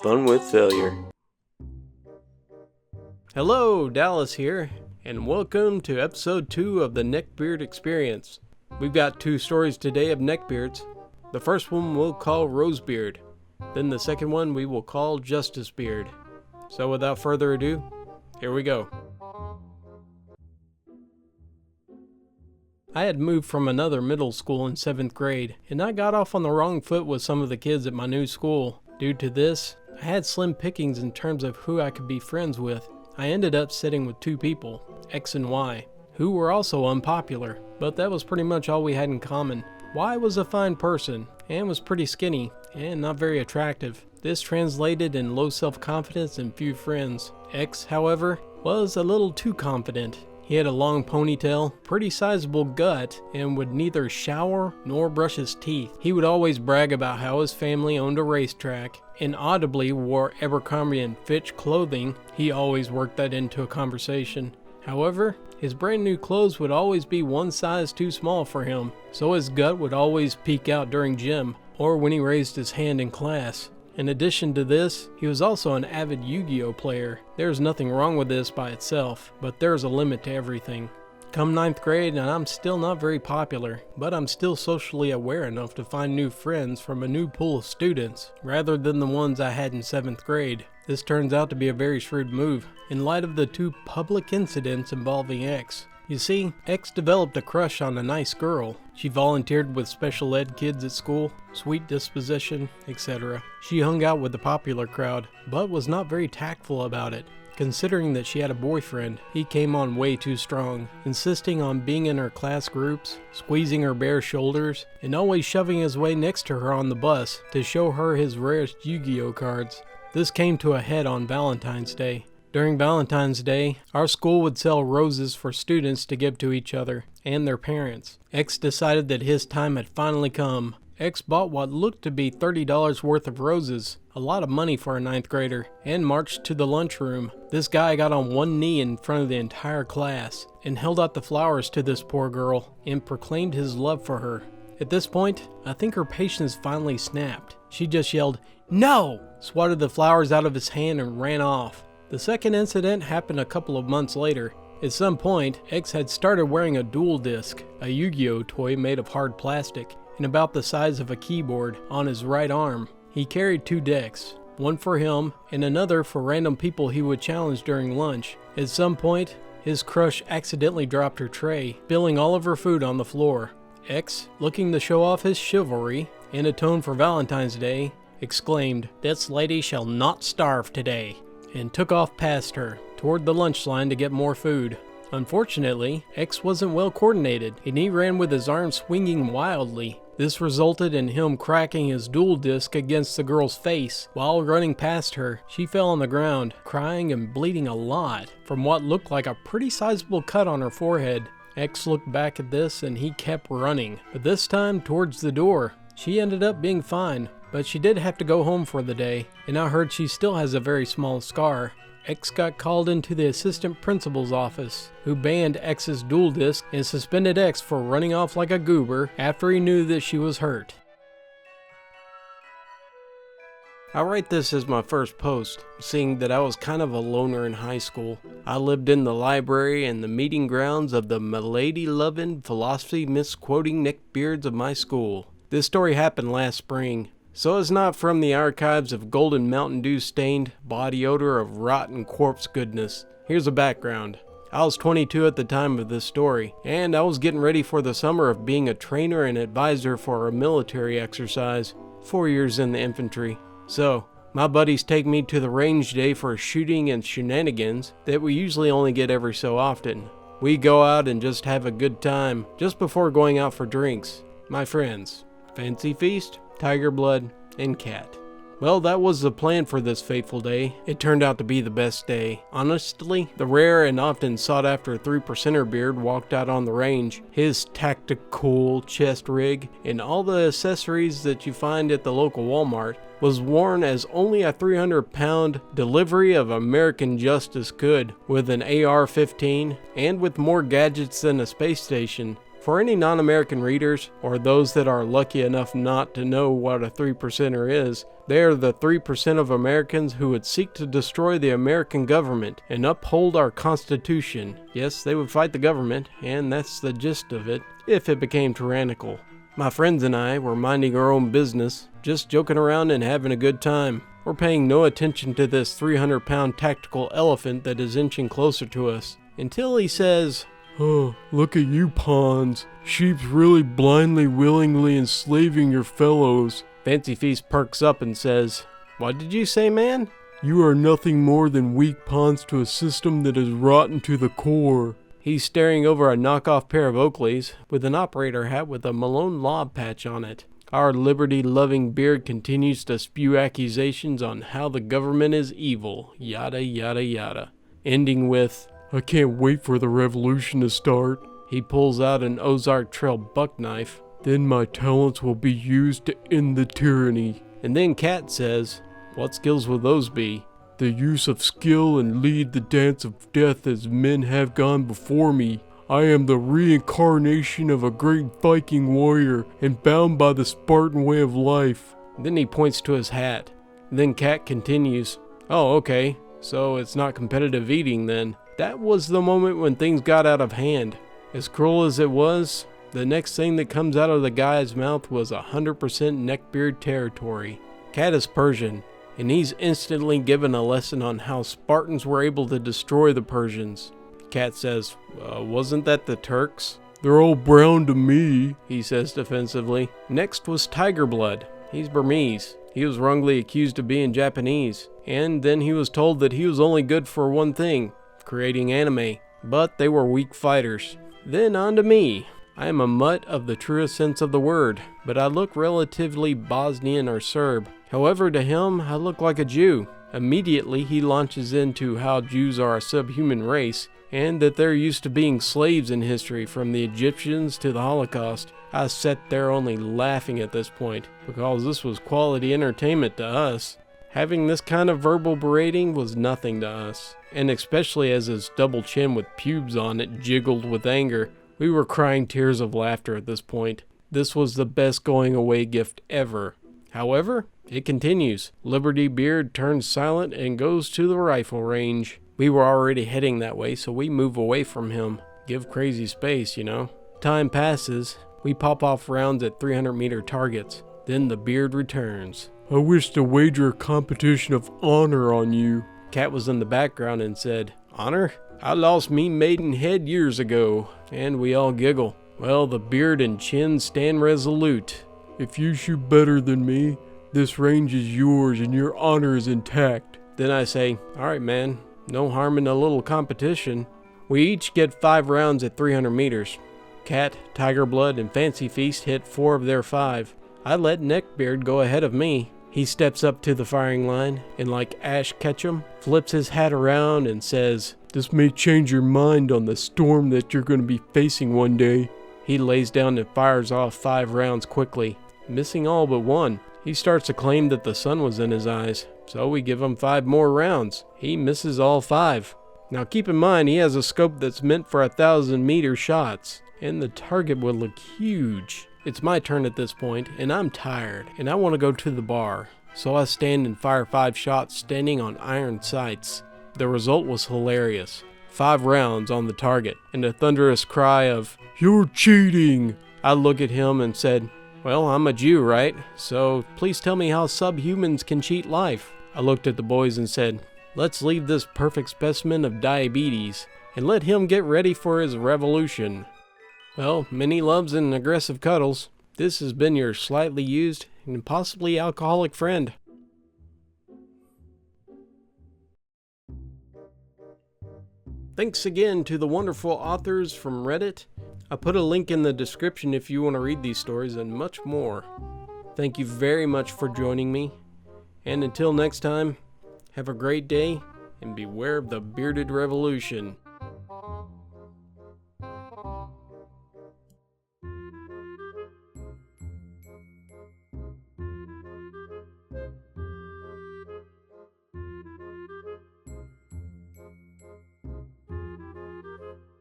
Fun with failure. Hello, Dallas here, and welcome to episode 2 of the Neckbeard experience. We've got 2 stories today of Neckbeards. The first one we'll call Rosebeard, then the second one we will call Justicebeard. So without further ado, here we go. I had moved from another middle school in 7th grade, and I got off on the wrong foot with some of the kids at my new school. Due to this, I had slim pickings in terms of who I could be friends with. I ended up sitting with 2 people, X and Y, who were also unpopular, but that was pretty much all we had in common. Y was a fine person, and was pretty skinny, and not very attractive. This translated in low self-confidence and few friends. X, however, was a little too confident. He had a long ponytail, pretty sizable gut, and would neither shower nor brush his teeth. He would always brag about how his family owned a racetrack, and audibly wore Abercrombie & Fitch clothing. He always worked that into a conversation. However, his brand new clothes would always be one size too small for him, so his gut would always peek out during gym, or when he raised his hand in class. In addition to this, he was also an avid Yu-Gi-Oh player. There's nothing wrong with this by itself, but there's a limit to everything. Come 9th grade and I'm still not very popular, but I'm still socially aware enough to find new friends from a new pool of students, rather than the ones I had in 7th grade. This turns out to be a very shrewd move, in light of the 2 public incidents involving X. You see, X developed a crush on a nice girl. She volunteered with special ed kids at school, sweet disposition, etc. She hung out with the popular crowd, but was not very tactful about it. Considering that she had a boyfriend, he came on way too strong, insisting on being in her class groups, squeezing her bare shoulders, and always shoving his way next to her on the bus to show her his rarest Yu-Gi-Oh cards. This came to a head on Valentine's Day. During Valentine's Day, our school would sell roses for students to give to each other and their parents. X decided that his time had finally come. X bought what looked to be $30 worth of roses, a lot of money for a 9th grader, and marched to the lunchroom. This guy got on one knee in front of the entire class and held out the flowers to this poor girl and proclaimed his love for her. At this point, I think her patience finally snapped. She just yelled, "No!" swatted the flowers out of his hand and ran off. The second incident happened a couple of months later. At some point, X had started wearing a dual disc, a Yu-Gi-Oh toy made of hard plastic, and about the size of a keyboard, on his right arm. He carried 2 decks, one for him and another for random people he would challenge during lunch. At some point, his crush accidentally dropped her tray, spilling all of her food on the floor. X, looking to show off his chivalry and atone for Valentine's Day, exclaimed, "This lady shall not starve today," and took off past her, toward the lunch line to get more food. Unfortunately, X wasn't well coordinated, and he ran with his arms swinging wildly. This resulted in him cracking his dual disc against the girl's face. While running past her, she fell on the ground, crying and bleeding a lot, from what looked like a pretty sizable cut on her forehead. X looked back at this and he kept running, but this time towards the door. She ended up being fine, but she did have to go home for the day, and I heard she still has a very small scar. X got called into the assistant principal's office, who banned X's dual disc and suspended X for running off like a goober after he knew that she was hurt. I write this as my first post, seeing that I was kind of a loner in high school. I lived in the library and the meeting grounds of the milady-loving, philosophy misquoting neckbeards of my school. This story happened last spring, so it's not from the archives of golden Mountain Dew stained body odor of rotten corpse goodness. Here's a background. I was 22 at the time of this story, and I was getting ready for the summer of being a trainer and advisor for a military exercise, 4 years in the infantry. So, my buddies take me to the range day for shooting and shenanigans that we usually only get every so often. We go out and just have a good time, just before going out for drinks. My friends. Fancy feast, tiger blood, and cat. Well, that was the plan for this fateful day. It turned out to be the best day. Honestly, the rare and often sought after 3%er beard walked out on the range. His tactical chest rig and all the accessories that you find at the local Walmart was worn as only a 300-pound delivery of American Justice could, with an AR-15 and with more gadgets than a space station. For any non-American readers, or those that are lucky enough not to know what a 3%er is, they are the 3% of Americans who would seek to destroy the American government and uphold our Constitution. Yes, they would fight the government, and that's the gist of it, if it became tyrannical. My friends and I were minding our own business, just joking around and having a good time. We're paying no attention to this 300-pound tactical elephant that is inching closer to us, until he says, "Oh, look at you pawns. Sheep's really blindly, willingly enslaving your fellows." Fancy Feast perks up and says, "What did you say, man?" "You are nothing more than weak pawns to a system that is rotten to the core." He's staring over a knockoff pair of Oakleys with an operator hat with a Malone lob patch on it. Our liberty-loving beard continues to spew accusations on how the government is evil, yada yada yada, ending with, "I can't wait for the revolution to start." He pulls out an Ozark Trail buck knife. "Then my talents will be used to end the tyranny." And then Cat says, "What skills will those be?" "The use of skill and lead the dance of death as men have gone before me. I am the reincarnation of a great Viking warrior and bound by the Spartan way of life." Then he points to his hat. Then Cat continues, "Oh, okay, so it's not competitive eating then." That was the moment when things got out of hand. As cruel as it was, the next thing that comes out of the guy's mouth was 100% Neckbeard territory. Cat is Persian, and he's instantly given a lesson on how Spartans were able to destroy the Persians. Cat says, "Wasn't that the Turks?" "They're all brown to me," he says defensively. Next was Tigerblood. He's Burmese. He was wrongly accused of being Japanese, and then he was told that he was only good for one thing, creating anime. But they were weak fighters. Then on to me. I am a mutt of the truest sense of the word, but I look relatively Bosnian or Serb. However, to him, I look like a Jew. Immediately, he launches into how Jews are a subhuman race, and that they're used to being slaves in history from the Egyptians to the Holocaust. I sat there only laughing at this point, because this was quality entertainment to us. Having this kind of verbal berating was nothing to us, and especially as his double chin with pubes on it jiggled with anger. We were crying tears of laughter at this point. This was the best going away gift ever. However, it continues. Liberty Beard turns silent and goes to the rifle range. We were already heading that way, so we move away from him. Give crazy space, you know. Time passes. We pop off rounds at 300-meter targets. Then the beard returns. "I wish to wager a competition of honor on you." Cat was in the background and said, "Honor? I lost me maiden head years ago." And we all giggle. Well, the beard and chin stand resolute. "If you shoot better than me, this range is yours and your honor is intact." Then I say, "Alright man, no harm in a little competition." We each get 5 rounds at 300 meters. Cat, Tigerblood, and Fancy Feast hit 4 of their 5. I let Neckbeard go ahead of me. He steps up to the firing line and, like Ash Ketchum, flips his hat around and says, "This may change your mind on the storm that you're going to be facing one day." He lays down and fires off 5 rounds quickly, missing all but 1. He starts to claim that the sun was in his eyes, so we give him 5 more rounds. He misses all 5. Now keep in mind he has a scope that's meant for 1,000-meter shots, and the target will look huge. It's my turn at this point, and I'm tired, and I want to go to the bar. So I stand and fire 5 shots standing on iron sights. The result was hilarious. 5 rounds on the target, and a thunderous cry of, "You're cheating!" I look at him and said, "Well, I'm a Jew, right? So please tell me how subhumans can cheat life." I looked at the boys and said, "Let's leave this perfect specimen of diabetes, and let him get ready for his revolution." Well, many loves and aggressive cuddles. This has been your slightly used and possibly alcoholic friend. Thanks again to the wonderful authors from Reddit. I put a link in the description if you want to read these stories and much more. Thank you very much for joining me. And until next time, have a great day and beware of the bearded revolution.